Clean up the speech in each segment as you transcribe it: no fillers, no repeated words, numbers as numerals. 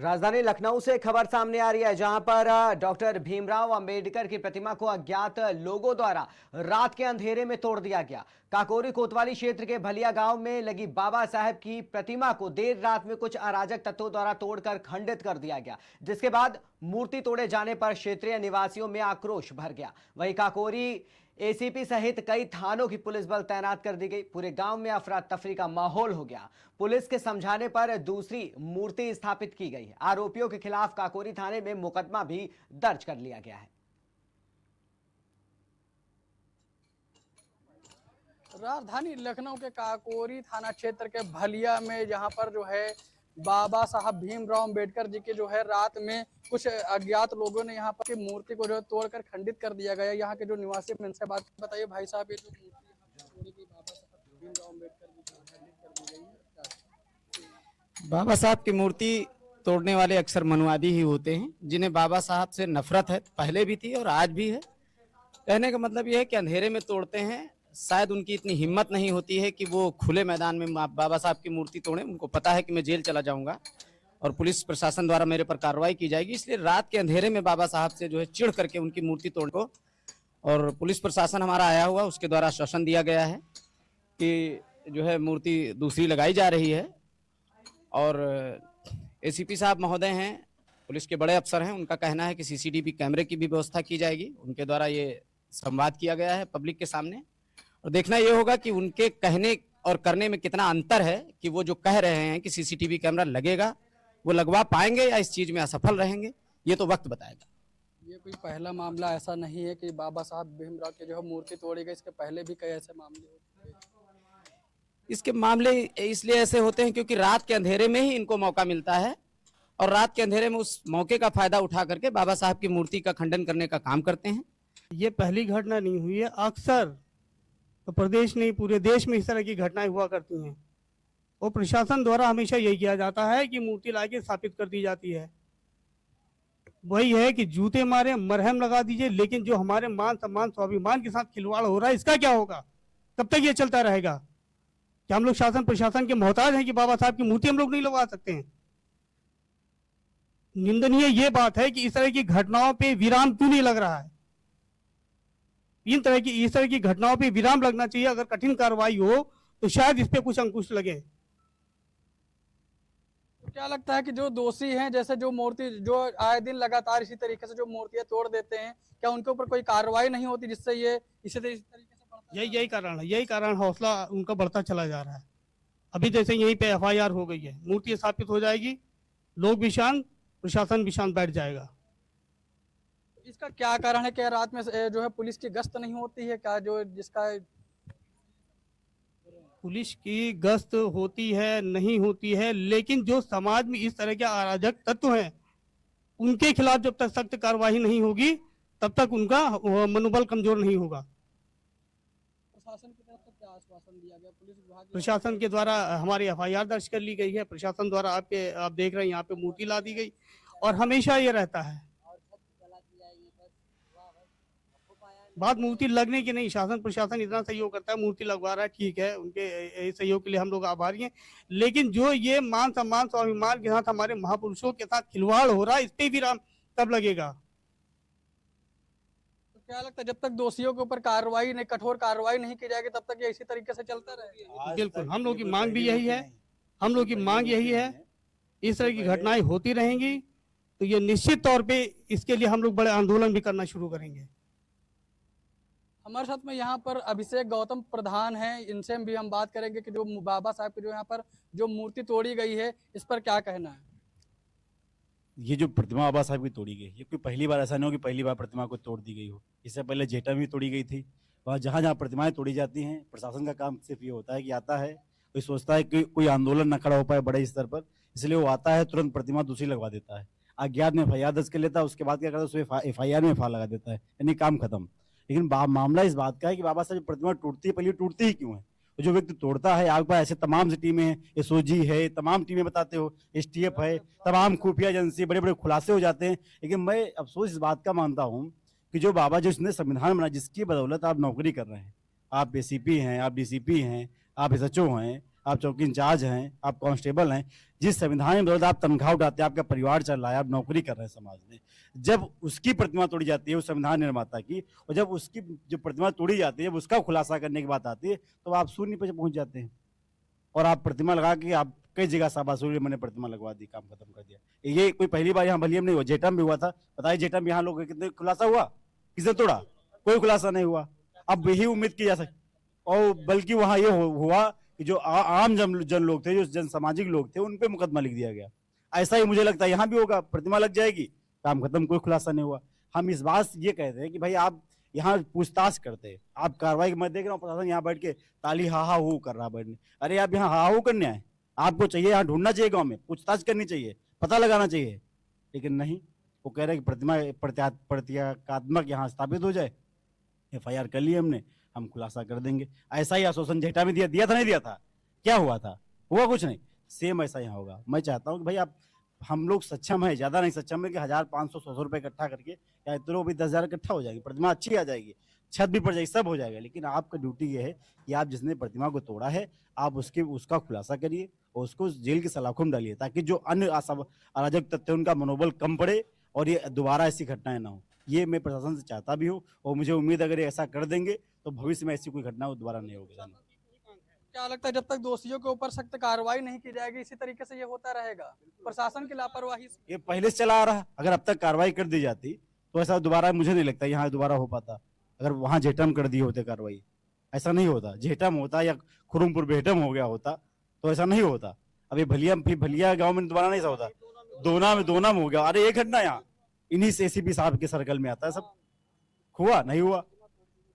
राजधानी लखनऊ से खबर सामने आ रही है, जहां पर डॉक्टर भीमराव अंबेडकर की प्रतिमा को अज्ञात लोगों द्वारा रात के अंधेरे में तोड़ दिया गया। काकोरी कोतवाली क्षेत्र के भलिया गांव में लगी बाबा साहेब की प्रतिमा को देर रात में कुछ अराजक तत्वों द्वारा तोड़कर खंडित कर दिया गया, जिसके बाद मूर्ति तोड़े जाने पर क्षेत्रीय निवासियों में आक्रोश भर गया। वहीं काकोरी एसीपी सहित कई थानों की पुलिस बल तैनात कर दी गई। पूरे गांव में अफरा तफरी का माहौल हो गया। पुलिस के समझाने पर दूसरी मूर्ति स्थापित की गई है। आरोपियों के खिलाफ काकोरी थाने में मुकदमा भी दर्ज कर लिया गया है। राजधानी लखनऊ के काकोरी थाना क्षेत्र के भलिया में जहां पर जो है बाबा साहब भीमराव अंबेडकर जी के जो है रात में कुछ अज्ञात लोगों ने यहाँ पर की मूर्ति को जो है तोड़कर खंडित कर दिया गया। यहाँ के जो निवासी हैं उनसे बात बताइए, भाई साहब ये जो मूर्ति यहाँ तोड़ी गई बाबा साहब भीमराव अंबेडकर जी की खंडित कर दी गई है। बाबा साहब की मूर्ति तोड़ने वाले अक्सर मनुवादी ही होते हैं, जिन्हें बाबा साहब से नफरत है, पहले भी थी और आज भी है। कहने का मतलब यह है कि अंधेरे में तोड़ते हैं। शायद उनकी इतनी हिम्मत नहीं होती है कि वो खुले मैदान में बाबा साहब की मूर्ति तोड़ें। उनको पता है कि मैं जेल चला जाऊंगा और पुलिस प्रशासन द्वारा मेरे पर कार्रवाई की जाएगी, इसलिए रात के अंधेरे में बाबा साहब से जो है चिढ़ करके उनकी मूर्ति तोड़ को, और पुलिस प्रशासन हमारा आया हुआ, उसके द्वारा आश्वासन दिया गया है कि जो है मूर्ति दूसरी लगाई जा रही है। और एसीपी साहब महोदय हैं, पुलिस के बड़े अफसर हैं, उनका कहना है कि सीसीटीवी कैमरे की भी व्यवस्था की जाएगी। उनके द्वारा ये संवाद किया गया है पब्लिक के सामने, और देखना ये होगा कि उनके कहने और करने में कितना अंतर है कि वो जो कह रहे हैं कि सीसीटीवी कैमरा लगेगा, वो लगवा पाएंगे या इस चीज में असफल रहेंगे, ये तो वक्त बताएगा। ये कोई पहला मामला ऐसा नहीं है कि बाबा साहब भीमराव की जो है मूर्ति तोड़ी गई, इसके पहले भी कई ऐसे मामले हो चुके हैं। इसके मामले इसलिए ऐसे होते हैं क्योंकि रात के अंधेरे में ही इनको मौका मिलता है, और रात के अंधेरे में उस मौके का फायदा उठा करके बाबा साहब की मूर्ति का खंडन करने का काम करते हैं। ये पहली घटना नहीं हुई है, अक्सर तो प्रदेश नहीं पूरे देश में इस तरह की घटनाएं हुआ करती हैं, और प्रशासन द्वारा हमेशा यही किया जाता है कि मूर्ति लाके स्थापित कर दी जाती है। वही है कि जूते मारे, मरहम लगा दीजिए, लेकिन जो हमारे मान सम्मान स्वाभिमान के साथ खिलवाड़ हो रहा है, इसका क्या होगा? कब तक ये चलता रहेगा? क्या हम लोग शासन प्रशासन के मोहताज हैं कि बाबा साहब की मूर्ति हम लोग नहीं लगवा सकते हैं? निंदनीय ये बात है कि इस तरह की घटनाओं पे विराम क्यों नहीं लग रहा है? इस तरह की घटनाओं पे विराम लगना चाहिए। अगर कठिन कार्रवाई हो तो शायद इस पे कुछ अंकुश लगे। तो क्या लगता है कि जो दोषी हैं, जैसे जो मूर्ति जो आए दिन लगातार इसी तरीके से जो मूर्तियां तोड़ देते हैं, क्या उनके ऊपर कोई कार्रवाई नहीं होती जिससे ये इसी तरीके से बढ़ता है? यही कारण हौसला उनका बढ़ता चला जा रहा है। अभी जैसे यहीं पे एफआईआर हो गई है, मूर्ति स्थापित हो जाएगी, लोग भी शांत, प्रशासन भी शांत बैठ जाएगा। इसका क्या कारण है? क्या रात में जो है पुलिस की गश्त नहीं होती है क्या? जो जिसका पुलिस की गश्त होती है, नहीं होती है, लेकिन जो समाज में इस तरह के अराजक तत्व हैं, उनके खिलाफ जब तक सख्त कार्रवाई नहीं होगी, तब तक उनका मनोबल कमजोर नहीं होगा। प्रशासन की तरफ से क्या आश्वासन दिया गया? पुलिस विभाग प्रशासन के द्वारा हमारी एफआईआर दर्ज कर ली गई है। प्रशासन द्वारा आप देख रहे हैं यहाँ पे मूर्ति ला दी गई, और हमेशा ये रहता है। बात मूर्ति लगने की नहीं, शासन प्रशासन इतना सहयोग करता है, मूर्ति लगवा रहा है, ठीक है, उनके सहयोग के लिए हम लोग आभारी हैं। लेकिन जो ये मान सम्मान स्वाभिमान के साथ हमारे महापुरुषों के साथ खिलवाड़ हो रहा है, इस पे विराम कब लगेगा? तो क्या लगता है जब तक दोषियों के ऊपर कार्रवाई नहीं, कठोर कार्रवाई नहीं की जाएगी, तब तक ये इसी तरीके से चलता रहेगा? बिल्कुल, हम लोग की मांग भी यही है, इस तरह की घटनाएं होती रहेंगी तो ये निश्चित तौर पे इसके लिए हम लोग बड़े आंदोलन भी करना शुरू करेंगे। हमारे साथ में यहाँ पर अभिषेक गौतम प्रधान हैं, इनसे भी हम बात करेंगे कि जो बाबा साहब की जो यहाँ पर जो मूर्ति तोड़ी गई है, इस पर क्या कहना है? ये जो प्रतिमा बाबा साहब की तोड़ी गई, ये कोई पहली बार ऐसा नहीं हो कि पहली बार प्रतिमा को तोड़ दी गई हो। इससे पहले जेठा में भी तोड़ी गई थी। वहाँ जहाँ जहाँ प्रतिमाएं तोड़ी जाती हैं, प्रशासन का काम सिर्फ ये होता है कि आता है, कोई सोचता है कि कोई आंदोलन न खड़ा हो पाए बड़े स्तर पर, इसलिए वो आता है, तुरंत प्रतिमा दूसरी लगवा देता है, अज्ञात में एफआईआर दर्ज कर लेता है, उसके बाद क्या करता है, उसमें एफआईआर में एफआईआर लगा देता है, यानी काम खत्म। लेकिन मामला इस बात का है कि बाबा साहब की प्रतिमा टूटती है, पहले टूटती ही क्यों है? तो जो व्यक्ति तोड़ता है, आपके पास ऐसे तमाम सी टीमें हैं, एसओजी है, तमाम टीमें बताते हो, एसटीएफ है, तमाम खुफिया एजेंसी, बड़े बड़े खुलासे हो जाते हैं। लेकिन मैं अफसोस इस बात का मानता हूँ कि जो बाबा जिसने संविधान बना, जिसकी बदौलत आप नौकरी कर रहे हैं, आप एसीपी हैं, आप डीसीपी हैं, आप एसएचओ हैं, आप चौकी इंचार्ज हैं, आप कांस्टेबल हैं, जिस संविधान में बदौलत आप तनख्वाह उठाते हैं, आपका परिवार चल रहा है, आप नौकरी कर रहे हैं समाज में, जब उसकी प्रतिमा तोड़ी जाती है उस संविधान निर्माता की, और जब उसकी जो प्रतिमा तोड़ी जाती है, जब उसका खुलासा करने की बात आती है, तो आप शून्य पे पहुंच जाते हैं और आप प्रतिमा लगा के आप कई जगह शाबाशुरी मैंने प्रतिमा लगवा दी, काम खत्म कर दिया। ये कोई पहली बार यहाँ बलिया में नहीं हुआ, जेठा में भी हुआ था। बताइए जेठा में यहाँ लोग कितने खुलासा हुआ, किसने तोड़ा? कोई खुलासा नहीं हुआ। अब यही उम्मीद की जा सकती, और बल्कि वहां ये हुआ कि जो आम जन लोग थे, जो जन सामाजिक लोग थे, उन पे मुकदमा लिख दिया गया। ऐसा ही मुझे लगता है यहाँ भी होगा, प्रतिमा लग जाएगी, काम खत्म, कोई खुलासा नहीं हुआ। हम इस बात ये कहते हैं कि भाई आप यहाँ पूछताछ करते हैं, आप कार्रवाई, मैं देख रहा हूँ प्रशासन यहाँ बैठ के ताली हा हा हू कर रहा बैठने। अरे आप यहाँ हा हू करने आए? आपको चाहिए यहाँ ढूंढना चाहिए, गांव में पूछताछ करनी चाहिए, पता लगाना चाहिए, लेकिन नहीं, वो कह रहे हैं कि प्रतिमा प्रतीकात्मक यहाँ स्थापित हो जाए, FIR कर लिए हमने, हम खुलासा कर देंगे। ऐसा ही आश्वासन जेठा में दिया था, नहीं दिया था? क्या हुआ था? हुआ कुछ नहीं। सेम ऐसा यहाँ होगा। मैं चाहता हूँ कि भाई आप, हम लोग सक्षम है, ज्यादा नहीं सक्षम है कि 1000, 500, 100 रुपए इकट्ठा करके, या इतने भी 10,000 इकट्ठा हो जाएगी, प्रतिमा अच्छी आ जाएगी, छत भी पड़ जाएगी, सब हो जाएगा। लेकिन आपका ड्यूटी ये है कि आप जिसने प्रतिमा को तोड़ा है, आप उसका खुलासा करिए और उसको जेल की सलाखों में डालिए, ताकि जो अन्य अराजक तत्व है उनका मनोबल कम पड़े और ये दोबारा ऐसी घटनाएं ना हो। ये मैं प्रशासन से चाहता भी हूँ, और मुझे उम्मीद अगर ये ऐसा कर देंगे तो भविष्य में ऐसी कोई घटना दोबारा नहीं होगी। क्या लगता है जब तक दोषियों के ऊपर सख्त कार्रवाई नहीं की जाएगी, इसी तरीके से ये होता रहेगा, प्रशासन की लापरवाही? ये पहले से चला आ रहा, अगर अब तक कार्रवाई कर दी जाती तो ऐसा दोबारा मुझे नहीं लगता यहाँ दोबारा हो पाता। अगर वहां जेठम कर दिए होते कार्रवाई, ऐसा नहीं होता। जेठम होता या खुरुमपुर बेहटम हो गया होता तो ऐसा नहीं होता। अभी भलिया गांव में दोबारा नहीं ऐसा होता, दोना में हो गया। अरे एक घटना यहाँ इन्हीं से ACP साहब के सर्कल में आता है, सब हुआ नहीं हुआ,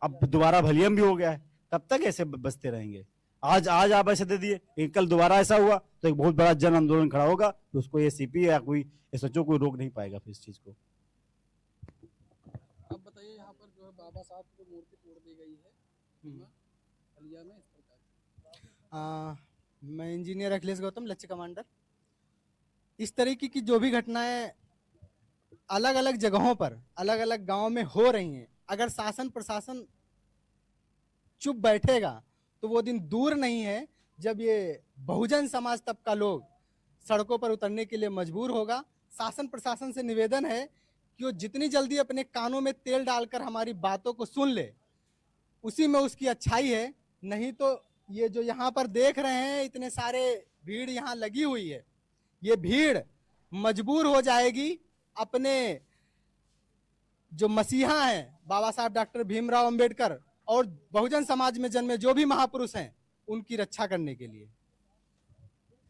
अब दोबारा भलियम भी हो गया है, तब तक ऐसे बचते रहेंगे। आज आप ऐसे दे दिए, कल दोबारा ऐसा हुआ तो एक बहुत बड़ा जन आंदोलन खड़ा होगा, तो उसको ACP या कोई SHO कोई रोक नहीं पाएगा फिर इस चीज को। अब बताइए, यहाँ पर जो है बाबा साहब की मूर्ति तोड़ दी गई है बलिया में, इस प्रकार मैं इंजीनियर अखिलेश गौतम, लक्ष्य कमांडर। इस तरीके की जो भी घटनाएं अलग अलग जगहों पर, अलग अलग गांव में हो रही हैं, अगर शासन प्रशासन चुप बैठेगा तो वो दिन दूर नहीं है जब ये बहुजन समाज तबका लोग सड़कों पर उतरने के लिए मजबूर होगा। शासन प्रशासन से निवेदन है कि वो जितनी जल्दी अपने कानों में तेल डालकर हमारी बातों को सुन ले, उसी में उसकी अच्छाई है। नहीं तो ये जो यहाँ पर देख रहे हैं, इतने सारे भीड़ यहाँ लगी हुई है, ये भीड़ मजबूर हो जाएगी अपने जो मसीहा हैं बाबा साहब डॉक्टर भीमराव अंबेडकर और बहुजन समाज में जन्मे जो भी महापुरुष हैं, उनकी रक्षा करने के लिए।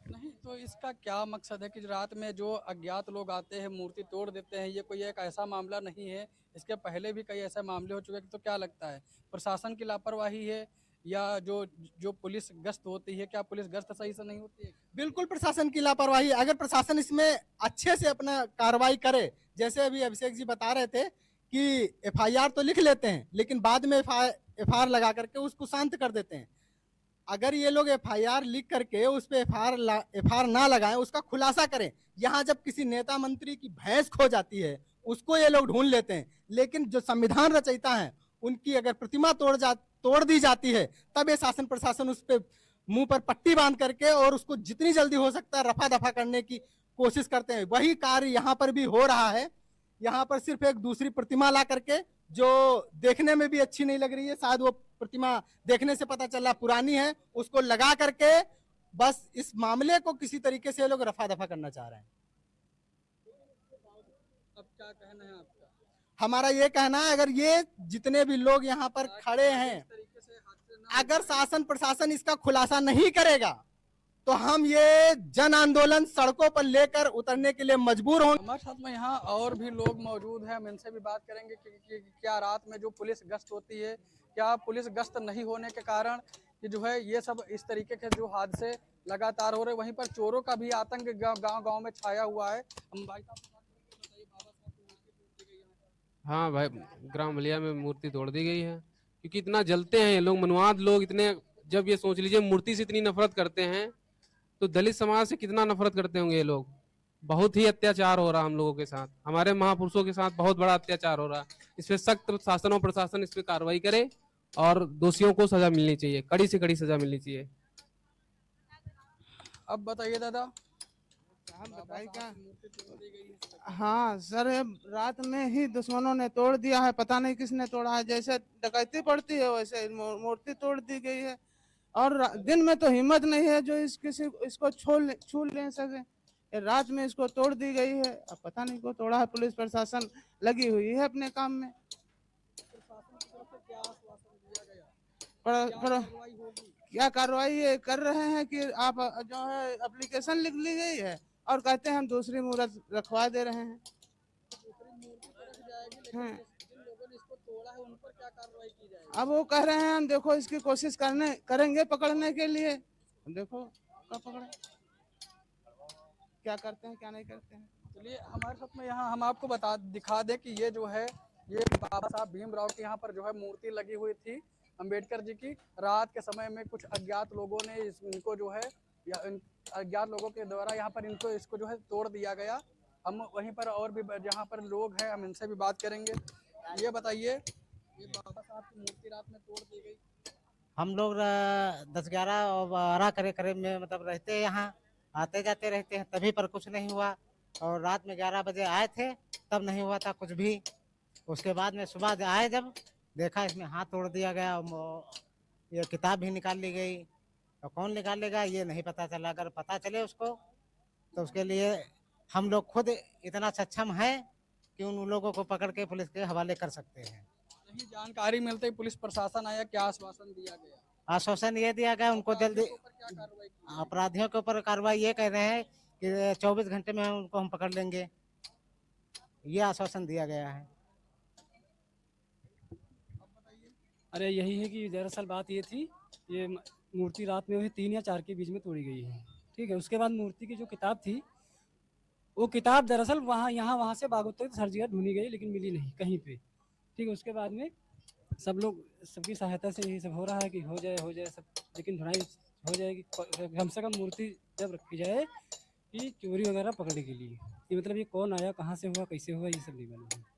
नहीं तो इसका क्या मकसद है कि रात में जो अज्ञात लोग आते हैं, मूर्ति तोड़ देते हैं? ये कोई एक ऐसा मामला नहीं है, इसके पहले भी कई ऐसे मामले हो चुके हैं। तो क्या लगता है, प्रशासन की लापरवाही है या जो पुलिस गश्त होती है, क्या पुलिस गश्त सही से नहीं होती है? बिल्कुल प्रशासन की लापरवाही। अगर प्रशासन इसमें अच्छे से अपना कार्रवाई करे, जैसे अभी अभिषेक जी बता रहे थे कि FIR तो लिख लेते हैं, लेकिन बाद में FIR लगा करके उसको शांत कर देते हैं। अगर ये लोग FIR लिख करके उस पर FIR ना लगाएं, उसका खुलासा करें। यहाँ जब किसी नेता मंत्री की भैंस खो जाती है, उसको ये लोग ढूंढ लेते हैं, लेकिन जो संविधान रचयिता हैं उनकी अगर प्रतिमा तोड़ दी जाती है, तब ये शासन प्रशासन उस पर मुंह पर पट्टी बांध करके और उसको जितनी जल्दी हो सकता है रफा दफा करने की कोशिश करते हैं। वही कार्य यहाँ पर भी हो रहा है। यहाँ पर सिर्फ एक दूसरी प्रतिमा ला करके, जो देखने में भी अच्छी नहीं लग रही है, शायद वो प्रतिमा देखने से पता चला पुरानी है, उसको लगा करके बस इस मामले को किसी तरीके से लोग रफा दफा करना चाह रहे हैं। अब क्या कहना है आपका? हमारा ये कहना है, अगर ये जितने भी लोग यहाँ पर खड़े हैं, अगर शासन प्रशासन इसका खुलासा नहीं करेगा तो हम ये जन आंदोलन सड़कों पर लेकर उतरने के लिए मजबूर होंगे। हमारे साथ में यहाँ और भी लोग मौजूद हैं, हम इनसे भी बात करेंगे कि क्या रात में जो पुलिस गश्त होती है, क्या पुलिस गश्त नहीं होने के कारण कि जो है ये सब इस तरीके के जो हादसे लगातार हो रहे। वहीं पर चोरों का भी आतंक गांव में छाया हुआ है। हम भाई साहब बताइए, बाबा साहब की मूर्ति तोड़ दी गई है। हाँ भाई, ग्राम बलिया में मूर्ति तोड़ दी गई है, क्योंकि इतना जलते हैं ये लोग, मनुवाद लोग इतने। जब ये सोच लीजिए मूर्ति से इतनी नफरत करते हैं तो दलित समाज से कितना नफरत करते होंगे ये लोग। बहुत ही अत्याचार हो रहा हम लोगों के साथ, हमारे महापुरुषों के साथ बहुत बड़ा अत्याचार हो रहा। इस पे सख्त शासन और प्रशासन इस पे कार्रवाई करे और दोषियों को सजा मिलनी चाहिए, कड़ी से कड़ी सजा मिलनी चाहिए। अब बताइए दादा, हम बताइए क्या। मूर्ति तोड़ दी गई है। हाँ सर, ये रात में ही दुश्मनों ने तोड़ दिया है, पता नहीं किसने तोड़ा है। जैसे डकैती पड़ती है वैसे मूर्ति तोड़ दी गई है। और दिन में तो हिम्मत नहीं है जो इसको छू ले सके। ये रात में इसको तोड़ दी गई है, अब पता नहीं को तोड़ा है। पुलिस प्रशासन लगी हुई है अपने काम में। प्रशासन की तरफ से क्या आश्वासन दिया गया, पर, क्या पर, कार्रवाई होगी? क्या कार्रवाई ये कर रहे हैं कि आप जो है एप्लीकेशन लिख ली गई है और कहते हैं हम दूसरी मूर्त रखवा दे रहे हैं। दूसरी मूर्ति तो रख जाएगी, लेकिन हाँ। जिन लोगों ने इसको तोड़ा है उन पर क्या कार्रवाई की जाएगी? अब वो कह रहे हैं हम देखो इसकी कोशिश करेंगे पकड़ने के लिए। देखो कब पकड़े, क्या करते हैं क्या नहीं करते हैं। चलिए हमारे साथ में यहाँ हम आपको दिखा दें कि ये जो है ये बाबा साहब भीमराव की यहाँ पर जो है मूर्ति लगी हुई थी अंबेडकर जी की। रात के समय में कुछ अज्ञात लोगों ने इनको जो है अज्ञात लोगों के द्वारा यहाँ पर इसको जो है तोड़ दिया गया। हम वहीं पर और भी जहाँ पर लोग हैं हम इनसे भी बात करेंगे। ये बताइए, ये बाबा साहब की मूर्ति रात में तोड़ दी गई। हम लोग 10-11 और 12 करीब में मतलब रहते हैं यहाँ, आते जाते रहते हैं, तभी पर कुछ नहीं हुआ। और रात में 11 बजे आए थे तब नहीं हुआ था कुछ भी। उसके बाद में सुबह आए जब देखा इसमें हाथ तोड़ दिया गया, ये किताब भी निकाल ली गई। और कौन निकालेगा ये नहीं पता चला। अगर पता चले उसको तो उसके लिए हम लोग खुद इतना सक्षम है कि उन लोगों को पकड़ के पुलिस के हवाले कर सकते हैं। नहीं, जानकारी मिलते ही पुलिस प्रशासन आया, क्या आश्वासन दिया गया? आश्वासन ये दिया गया उनको जल्दी, अपराधियों के ऊपर क्या कार्रवाई की? अपराधियों के ऊपर कार्रवाई ये कह रहे हैं कि 24 घंटे में उनको हम पकड़ लेंगे, ये आश्वासन दिया गया है। अरे यही है कि दरअसल बात ये थी, ये मूर्ति रात में वही 3 या 4 के बीच में तोड़ी गई है। ठीक है, उसके बाद मूर्ति की जो किताब थी वो किताब दरअसल वहाँ से बागोतर हर जगह ढूंढी गई लेकिन मिली नहीं कहीं पे। ठीक है, उसके बाद में सबकी सहायता से यही सब हो रहा है कि हो जाए सब, लेकिन ढुनाई हो जाएगी। कम से कम मूर्ति जब रखी जाए कि चोरी वगैरह पकड़ने के लिए। ये मतलब ये कौन आया, कहाँ से हुआ, कैसे हुआ, ये सब नहीं मालूम है।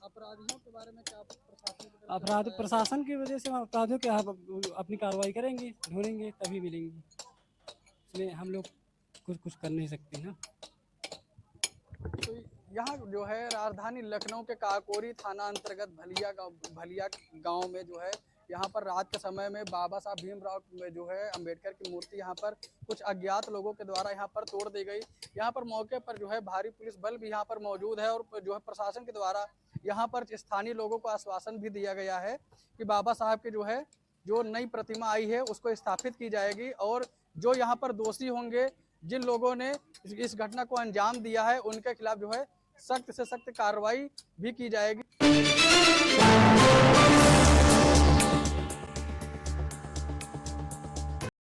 अपराधियों के बारे में क्या प्रशासन की तरफ से बताया गया? प्रशासन की वजह से हम अपराधियों के अपनी कार्रवाई करेंगे, ढूंढेंगे तभी मिलेंगी। इसमें हम लोग कुछ कर नहीं सकते ना। तो यहाँ जो है राजधानी लखनऊ के काकोरी थाना अंतर्गत भलिया गांव में जो है यहाँ पर रात के समय में बाबा साहब भीमराव जो है अंबेडकर की मूर्ति यहाँ पर कुछ अज्ञात लोगों के द्वारा यहाँ पर तोड़ दी गई। यहाँ पर मौके पर जो है भारी पुलिस बल भी यहाँ पर मौजूद है और जो है प्रशासन के द्वारा यहाँ पर स्थानीय लोगों को आश्वासन भी दिया गया है कि बाबा साहब की जो है जो नई प्रतिमा आई है उसको स्थापित की जाएगी और जो यहाँ पर दोषी होंगे, जिन लोगों ने इस घटना को अंजाम दिया है, उनके खिलाफ जो है सख्त से सख्त कार्रवाई भी की जाएगी।